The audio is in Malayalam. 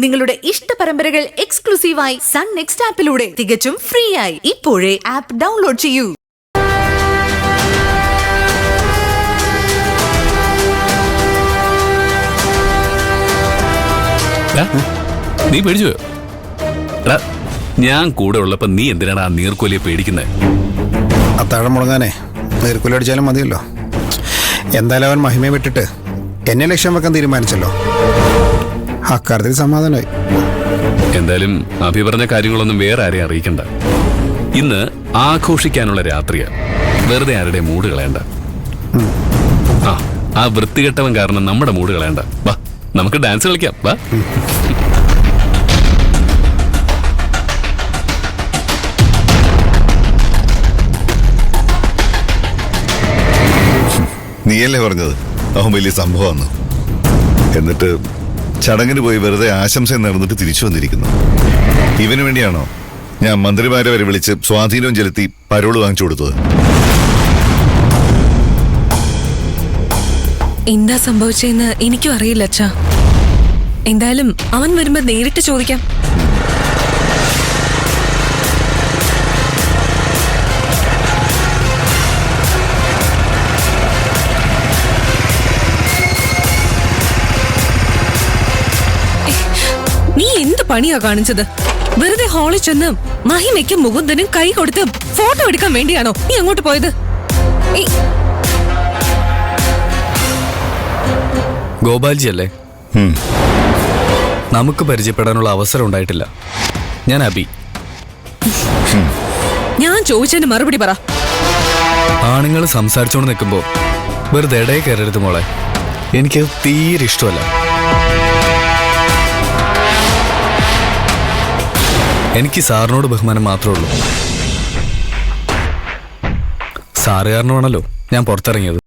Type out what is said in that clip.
നിങ്ങളുടെ ഇഷ്ട പരമ്പരകൾ എക്സ്ക്ലൂസീവായി സൺ നെക്സ്റ്റ് ആപ്പിലൂടെ തികച്ചും ഫ്രീ ആയി ഇപ്പോഴേ ആപ്പ് ഡൗൺലോഡ് ചെയ്യൂ. നീ പേടിച്ചു? ഞാൻ കൂടെ ഉള്ളപ്പോ നീ എന്തിനാണ് ആ നീർക്കോലിയെ പേടിക്കുന്നത്? അത്താഴം മുടങ്ങാനേ നീർക്കോലി അടിച്ചാലും മതിയല്ലോ. എന്തായാലും അവൻ മഹിമയെ വിട്ടിട്ട് എന്നെ ലക്ഷ്യം വെക്കാൻ തീരുമാനിച്ചല്ലോ. അക്കാര്യത്തിൽ സമാധാനമായി. എന്തായാലും അഭി പറഞ്ഞ കാര്യങ്ങളൊന്നും വേറെ ആരെയും അറിയിക്കണ്ട. ഇന്ന് ആഘോഷിക്കാനുള്ള രാത്രിയാ. വെറുതെ ആരുടെ മൂഡ് കളയണ്ട. ആ വൃത്തികെട്ടവൻ കാരണം നമ്മുടെ മൂഡ് കളയണ്ട. വാ, നമുക്ക് ഡാൻസ് കളിക്കാം. വാ. നീയല്ലേ പറഞ്ഞത് അവൻ വലിയ സംഭവമാണ്. എന്നിട്ട് ചടങ്ങിന് പോയി വെറുതെ ആശംസ നടന്നിട്ട് തിരിച്ചു വന്നിരിക്കുന്നു. ഇവന് വേണ്ടിയാണോ ഞാൻ മന്ത്രിമാരെ വരെ വിളിച്ച് സ്വാധീനവും ചെലുത്തി പരോള് വാങ്ങിച്ചു കൊടുത്തത്? എന്താ സംഭവിച്ചെന്ന് എനിക്കും അറിയില്ല അച്ഛാ. എന്തായാലും അവൻ വരുമ്പോ നേരിട്ട് ചോദിക്കാം. നീ എന്ത് പണിയാ കാണിച്ചത്? വെറുതെ ഹാളിൽ ചെന്ന് മഹിമയ്ക്കും മുകുന്ദനും കൈ കൊടുത്ത് ഫോട്ടോ എടുക്കാൻ വേണ്ടിയാണോ നീ അങ്ങോട്ട് പോയത്? ഗോപാൽജി അല്ലേ? നമുക്ക് പരിചയപ്പെടാനുള്ള അവസരം ഉണ്ടായിട്ടില്ല. ഞാൻ അബി. ഞാൻ ചോദിച്ചതിന് മറുപടി പറ. ആണുങ്ങൾ സംസാരിച്ചോണ്ട് നിൽക്കുമ്പോ വെറുതെ ഇടയിൽ കയറരുത് മോളെ. എനിക്ക് തീരെ ഇഷ്ടമല്ല. എനിക്ക് സാറിനോട് ബഹുമാനം മാത്രമേ ഉള്ളൂ. സാറ് കാരണമാണല്ലോ ഞാൻ പുറത്തിറങ്ങിയത്.